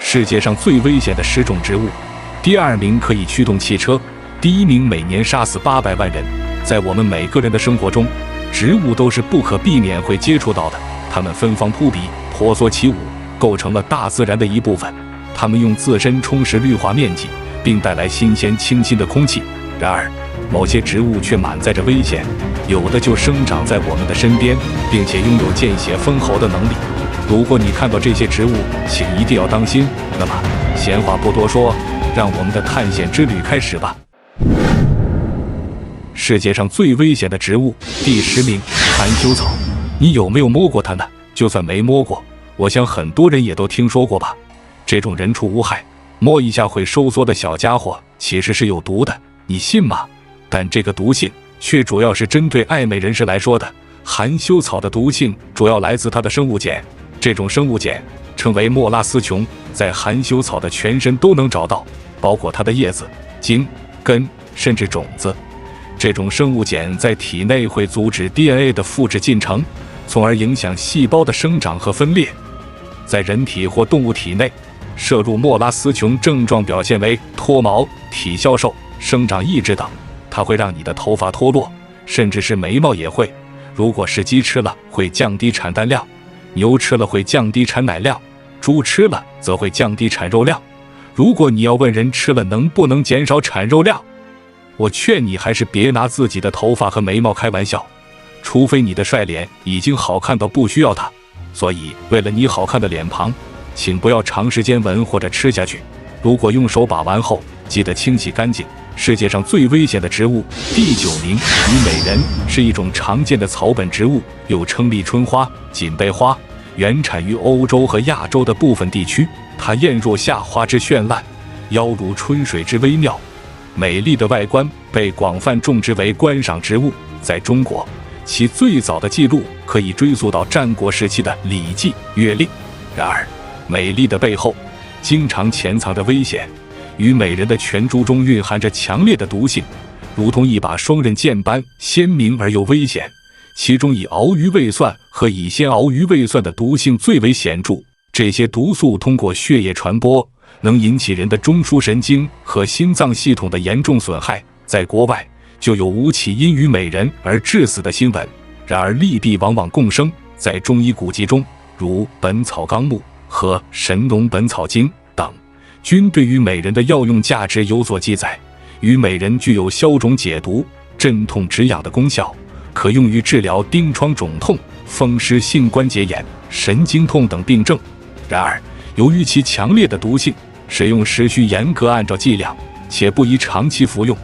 世界上最危险的10种植物，第2名可以驱动汽车，第1名每年杀死800万人。在我们每个人的生活中，植物都是不可避免会接触到的，它们芬芳扑鼻，婆娑起舞，构成了大自然的一部分。它们用自身充实绿化面积，并带来新鲜清新的空气。然而，某些植物却满载着危险，有的就生长在我们的身边，并且拥有见血封喉的能力。如果你看到这些植物，请一定要当心。那么，闲话不多说，让我们的探险之旅开始吧。世界上最危险的植物，第10名，含羞草。你有没有摸过它呢？就算没摸过，我想很多人也都听说过吧。这种人畜无害，摸一下会收缩的小家伙，其实是有毒的，你信吗？但这个毒性却主要是针对爱美人士来说的。含羞草的毒性主要来自它的生物碱，这种生物碱称为莫拉斯琼，在含羞草的全身都能找到，包括它的叶子、茎、根，甚至种子。这种生物碱在体内会阻止 DNA 的复制进程，从而影响细胞的生长和分裂。在人体或动物体内摄入莫拉斯琼，症状表现为脱毛、体消瘦、生长抑制等。它会让你的头发脱落，甚至是眉毛也会。如果是鸡吃了，会降低产蛋量；牛吃了会降低产奶量；猪吃了则会降低产肉量。如果你要问人吃了能不能减少产肉量，我劝你还是别拿自己的头发和眉毛开玩笑，除非你的帅脸已经好看到不需要它。所以，为了你好看的脸庞，请不要长时间闻或者吃下去。如果用手把玩后，记得清洗干净。世界上最危险的植物，第9名，虞美人，是一种常见的草本植物，又称立春花、锦背花，原产于欧洲和亚洲的部分地区。它艳若夏花之绚烂，妖如春水之微妙。美丽的外观被广泛种植为观赏植物。在中国，其最早的记录可以追溯到战国时期的《礼记·乐令》。然而，美丽的背后经常潜藏着危险。虞美人的全株中蕴含着强烈的毒性，如同一把双刃剑般鲜明而又危险。其中以熬鱼味蒜和乙酰熬鱼味蒜的毒性最为显著。这些毒素通过血液传播，能引起人的中枢神经和心脏系统的严重损害。在国外，就有5起因虞美人而致死的新闻。然而利弊往往共生。在中医古籍中，如《本草纲目》和《神农本草经》等，均对虞美人的药用价值有所记载。虞美人具有消肿解毒、镇痛止痒的功效，可用于治疗疔疮肿痛、风湿性关节炎、神经痛等病症。然而，由于其强烈的毒性，使用时需严格按照剂量，且不宜长期服用。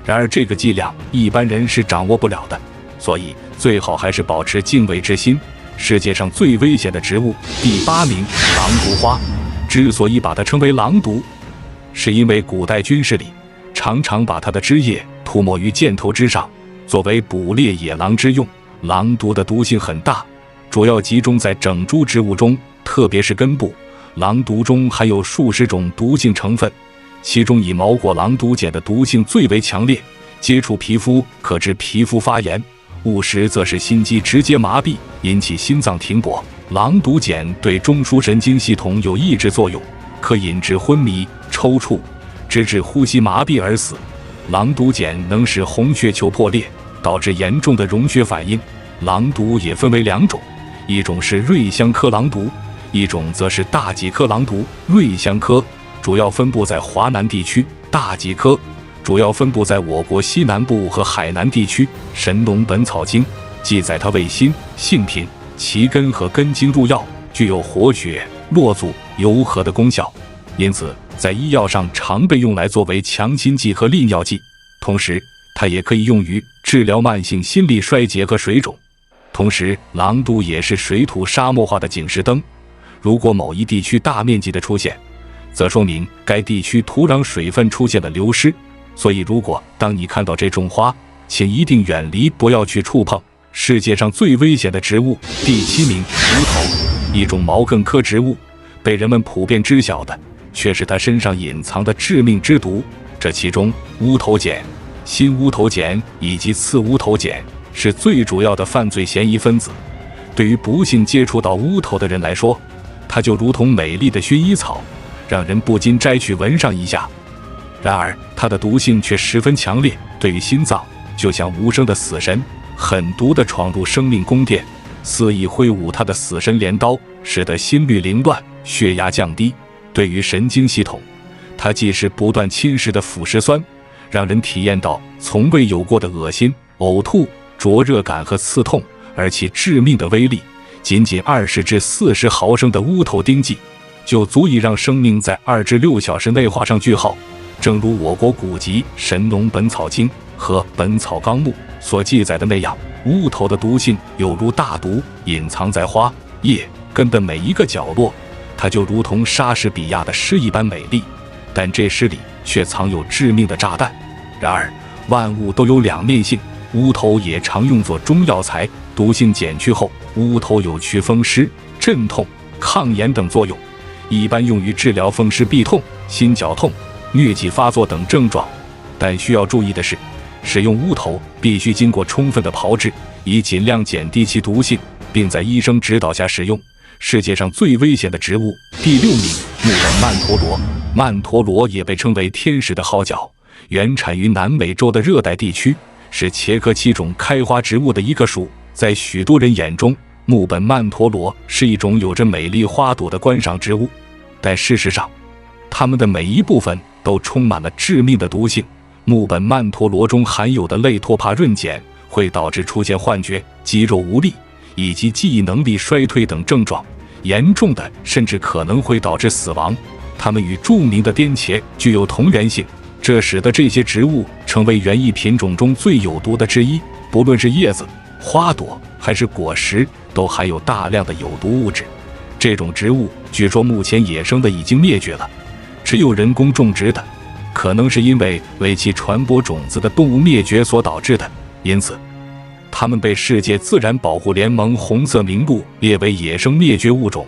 然而，这个剂量一般人是掌握不了的，所以最好还是保持敬畏之心。世界上最危险的植物，第8名，狼毒花。之所以把它称为狼毒，是因为古代军事里常常把它的汁液涂抹于箭头之上，作为捕猎野狼之用。狼毒的毒性很大，主要集中在整株植物中，特别是根部。狼毒中含有数十种毒性成分，其中以毛果狼毒碱的毒性最为强烈，接触皮肤可致皮肤发炎，误食则使心肌直接麻痹，引起心脏停泊。狼毒碱对中枢神经系统有抑制作用，可引致昏迷、抽搐，直至呼吸麻痹而死。狼毒碱能使红血球破裂，导致严重的溶血反应。狼毒也分为2种，一种是瑞香科狼毒，一种则是大戟科狼毒。瑞香科主要分布在华南地区，大戟科主要分布在我国西南部和海南地区。《神农本草经》记载它味辛、性平，其根和根茎入药，具有活血、络阻、柔和的功效，因此在医药上常被用来作为强心剂和利尿剂。同时，它也可以用于治疗慢性心力衰竭和水肿。同时，狼毒也是水土沙漠化的警示灯。如果某一地区大面积的出现，则说明该地区土壤水分出现了流失。所以，如果当你看到这种花，请一定远离，不要去触碰。世界上最危险的植物，第7名，乌头，一种毛茛科植物，被人们普遍知晓的，却是它身上隐藏的致命之毒。这其中，乌头碱、新乌头碱以及次乌头碱是最主要的犯罪嫌疑分子。对于不幸接触到乌头的人来说，它就如同美丽的薰衣草，让人不禁摘去闻上一下。然而它的毒性却十分强烈，对于心脏就像无声的死神，狠毒地闯入生命宫殿，肆意挥舞它的死神镰刀，使得心律凌乱，血压降低。对于神经系统，它既是不断侵蚀的腐蚀酸，让人体验到从未有过的恶心、呕吐、灼热感和刺痛，而其致命的威力，仅仅20至40毫升的乌头丁剂，就足以让生命在2至6小时内画上句号。正如我国古籍《神农本草经》和《本草纲目》所记载的那样，乌头的毒性有如大毒，隐藏在花、叶、根的每一个角落，它就如同莎士比亚的诗一般美丽，但这诗里却藏有致命的炸弹。然而万物都有两面性，乌头也常用作中药材，毒性减去后，乌头有祛风湿、镇痛、抗炎等作用，一般用于治疗风湿痹痛、心绞痛、疟疾发作等症状。但需要注意的是，使用乌头必须经过充分的炮制，以尽量减低其毒性，并在医生指导下使用。世界上最危险的植物第6名，木本曼陀罗。曼陀罗也被称为天使的号角，原产于南美洲的热带地区，是茄科7种开花植物的一个属。在许多人眼中，木本曼陀罗是一种有着美丽花朵的观赏植物，但事实上，它们的每一部分都充满了致命的毒性。木本曼陀罗中含有的类托帕润碱会导致出现幻觉、肌肉无力以及记忆能力衰退等症状，严重的甚至可能会导致死亡。它们与著名的颠茄具有同源性，这使得这些植物成为园艺品种中最有毒的之一。不论是叶子、花朵还是果实，都含有大量的有毒物质。这种植物据说目前野生的已经灭绝了，只有人工种植的，可能是因为为其传播种子的动物灭绝所导致的，因此它们被世界自然保护联盟红色名录列为野生灭绝物种。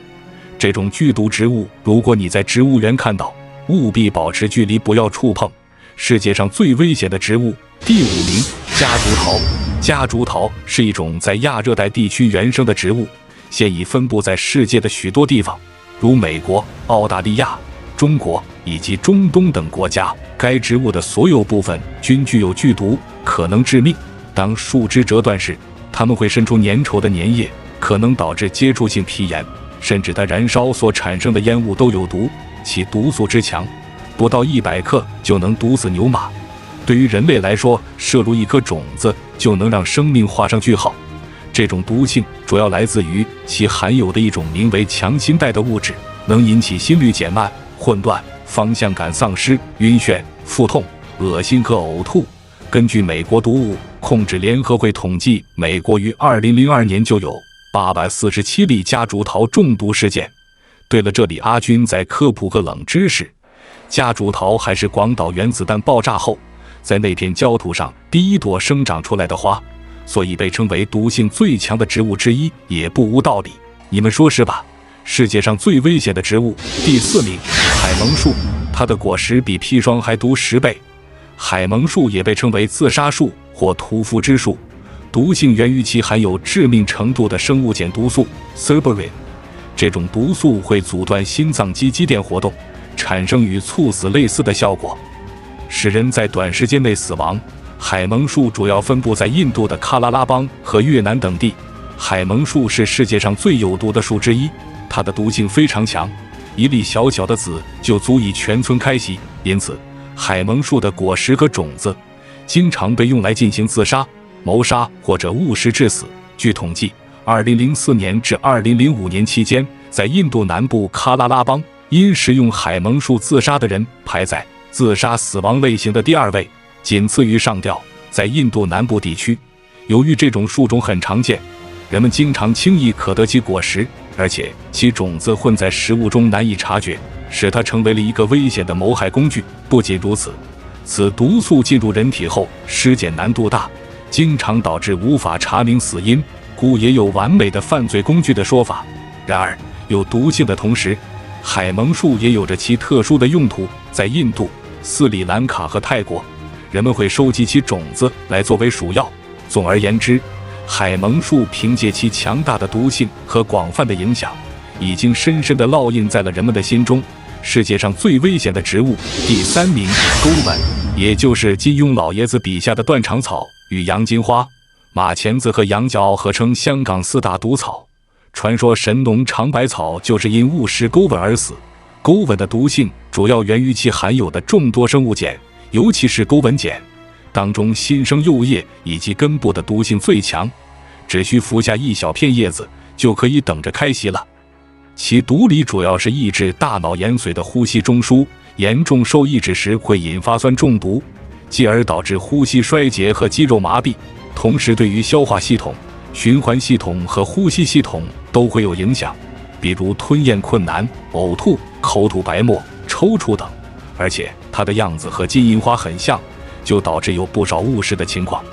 这种剧毒植物，如果你在植物园看到，务必保持距离，不要触碰。世界上最危险的植物第5名，夹竹桃。夹竹桃是一种在亚热带地区原生的植物，现已分布在世界的许多地方，如美国、澳大利亚、中国以及中东等国家。该植物的所有部分均具有剧毒，可能致命。当树枝折断时，它们会渗出粘稠的粘液，可能导致接触性皮炎，甚至它燃烧所产生的烟雾都有毒，其毒素之强，不到100克就能毒死牛马。对于人类来说，摄入一颗种子就能让生命画上句号。这种毒性主要来自于其含有的一种名为强心带的物质，能引起心律减慢、混乱、方向感丧失、晕眩、腹痛、恶心和呕吐。根据美国毒物控制联合会统计，美国于2002年就有847例夹竹桃中毒事件。对了，这里阿军再科普个冷知识，夹竹桃还是广岛原子弹爆炸后在那片焦土上第一朵生长出来的花，所以被称为毒性最强的植物之一，也不无道理。你们说是吧？世界上最危险的植物第4名，海蒙树。它的果实比砒霜还毒10倍。海蒙树也被称为自杀树或屠夫之树，毒性源于其含有致命程度的生物碱毒素 Cerberin。 这种毒素会阻断心脏肌肌电活动，产生与猝死类似的效果，使人在短时间内死亡。海蒙树主要分布在印度的喀拉拉邦和越南等地。海蒙树是世界上最有毒的树之一，它的毒性非常强，一粒小小的籽就足以全村开席。因此海蒙树的果实和种子经常被用来进行自杀、谋杀或者误食致死。据统计，2004年至2005年期间，在印度南部喀拉拉邦，因食用海蒙树自杀的人排在自杀死亡类型的第2位，仅次于上吊。在印度南部地区，由于这种树种很常见，人们经常轻易可得其果实，而且其种子混在食物中难以察觉，使它成为了一个危险的谋害工具。不仅如此，此毒素进入人体后尸检难度大，经常导致无法查明死因，故也有完美的犯罪工具的说法。然而有毒性的同时，海蒙树也有着其特殊的用途。在印度、斯里兰卡和泰国，人们会收集其种子来作为鼠药。总而言之，海蒙树凭借其强大的毒性和广泛的影响，已经深深地烙印在了人们的心中，世界上最危险的植物，第3名，钩吻，也就是金庸老爷子笔下的断肠草与洋金花、马钱子和羊角合称香港4大毒草。传说神农尝百草就是因误食钩吻而死。钩吻的毒性主要源于其含有的众多生物碱，尤其是钩吻碱当中新生幼叶以及根部的毒性最强，只需服下1小片叶子就可以等着开席了。其毒理主要是抑制大脑延髓的呼吸中枢，严重受抑制时会引发酸中毒，继而导致呼吸衰竭和肌肉麻痹，同时对于消化系统、循环系统和呼吸系统都会有影响，比如吞咽困难、呕吐、口吐白沫、抽搐等。而且它的样子和金银花很像，就导致有不少误食的情况。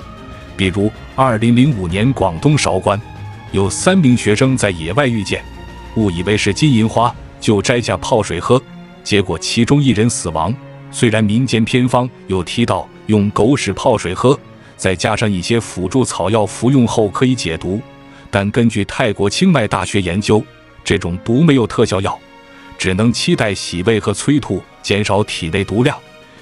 比如2005年广东韶关有3名学生在野外遇见，误以为是金银花，就摘下泡水喝，结果其中1人死亡。虽然民间偏方有提到用狗屎泡水喝，再加上一些辅助草药服用后可以解毒，但根据泰国清迈大学研究，这种毒没有特效药，只能期待洗胃和催吐，减少体内毒量。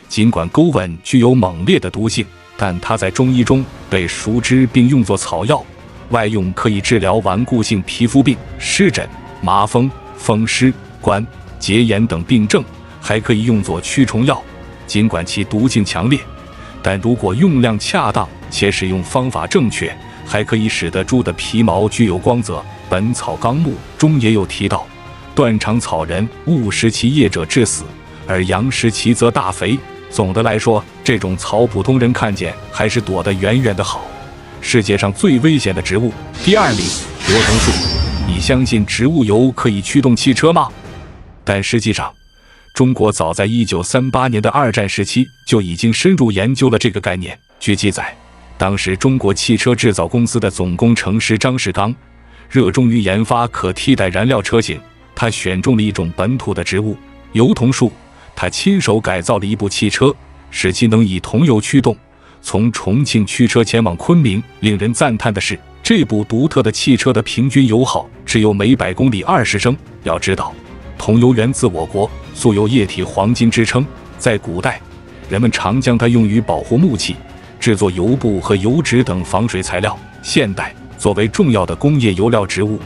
尽管钩吻具有猛烈的毒性，但它在中医中被熟知并用作草药，外用可以治疗顽固性皮肤病、湿疹、麻风、风湿、关节炎等病症，还可以用作驱虫药。尽管其毒性强烈，但如果用量恰当且使用方法正确，还可以使得猪的皮毛具有光泽。《本草纲目》中也有提到，断肠草人误食其叶者致死，而羊食其则大肥。总的来说，这种草普通人看见还是躲得远远的好。世界上最危险的植物，第2名，油桐树。你相信植物油可以驱动汽车吗？但实际上，中国早在1938年的2战时期就已经深入研究了这个概念。据记载，当时中国汽车制造公司的总工程师张世刚热衷于研发可替代燃料车型，他选中了一种本土的植物油桐树，他亲手改造了一部汽车，使其能以桐油驱动，从重庆驱车前往昆明。令人赞叹的是，这部独特的汽车的平均油耗只有每100公里20升。要知道，桐油源自我国，素有液体黄金之称。在古代，人们常将它用于保护木器、制作油布和油纸等防水材料。现代，作为重要的工业油料植物，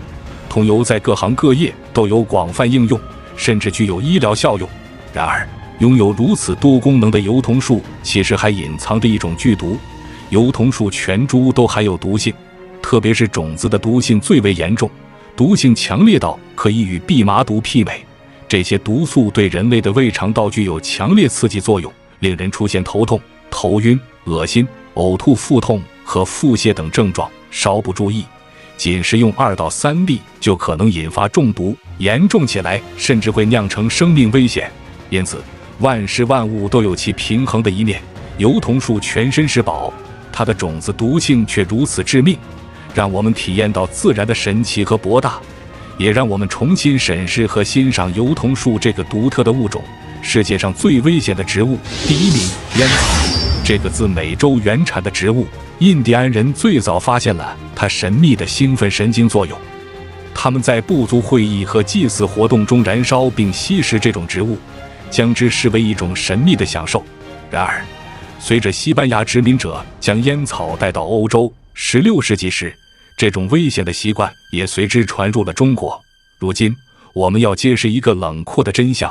桐油在各行各业都有广泛应用，甚至具有医疗效用。然而，拥有如此多功能的油桐树其实还隐藏着一种剧毒。油桐树全株都含有毒性，特别是种子的毒性最为严重，毒性强烈到可以与蓖麻毒媲美。这些毒素对人类的胃肠道具有强烈刺激作用，令人出现头痛、头晕、恶心、呕吐、腹痛和腹泻等症状。稍不注意，仅食用2到3粒就可能引发中毒，严重起来甚至会酿成生命危险。因此，万事万物都有其平衡的一面，油桐树全身是宝，它的种子毒性却如此致命，让我们体验到自然的神奇和博大，也让我们重新审视和欣赏油桐树这个独特的物种。世界上最危险的植物，第1名，烟草。这个自美洲原产的植物，印第安人最早发现了它神秘的兴奋神经作用。他们在部族会议和祭祀活动中燃烧并吸食这种植物，将之视为一种神秘的享受。然而，随着西班牙殖民者将烟草带到欧洲，16世纪时，这种危险的习惯也随之传入了中国。如今，我们要揭示一个冷酷的真相：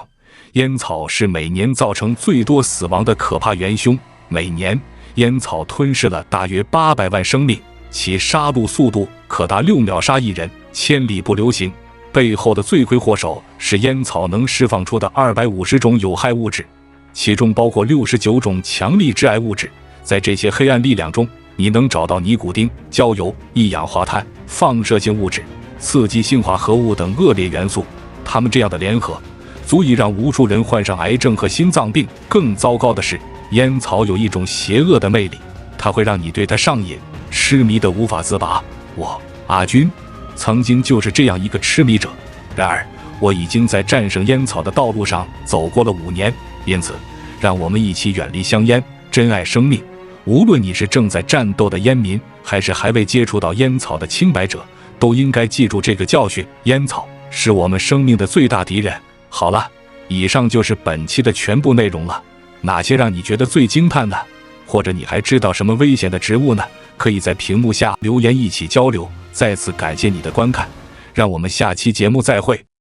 烟草是每年造成最多死亡的可怕元凶。每年，烟草吞噬了大约800万生命，其杀戮速度可达6秒杀1人，千里不留行。背后的罪魁祸首是烟草能释放出的250种有害物质，其中包括69种强力致癌物质。在这些黑暗力量中，你能找到尼古丁、焦油、一氧化碳、放射性物质、刺激性化合物等恶劣元素。它们这样的联合，足以让无数人患上癌症和心脏病。更糟糕的是，烟草有一种邪恶的魅力，它会让你对它上瘾，痴迷得无法自拔。我，阿军，曾经就是这样一个痴迷者。然而，我已经在战胜烟草的道路上走过了5年。因此，让我们一起远离香烟，珍爱生命。无论你是正在战斗的烟民，还是还未接触到烟草的清白者，都应该记住这个教训：烟草是我们生命的最大敌人。好了，以上就是本期的全部内容了，哪些让你觉得最惊叹呢？或者你还知道什么危险的植物呢？可以在屏幕下留言一起交流。再次感谢你的观看，让我们下期节目再会。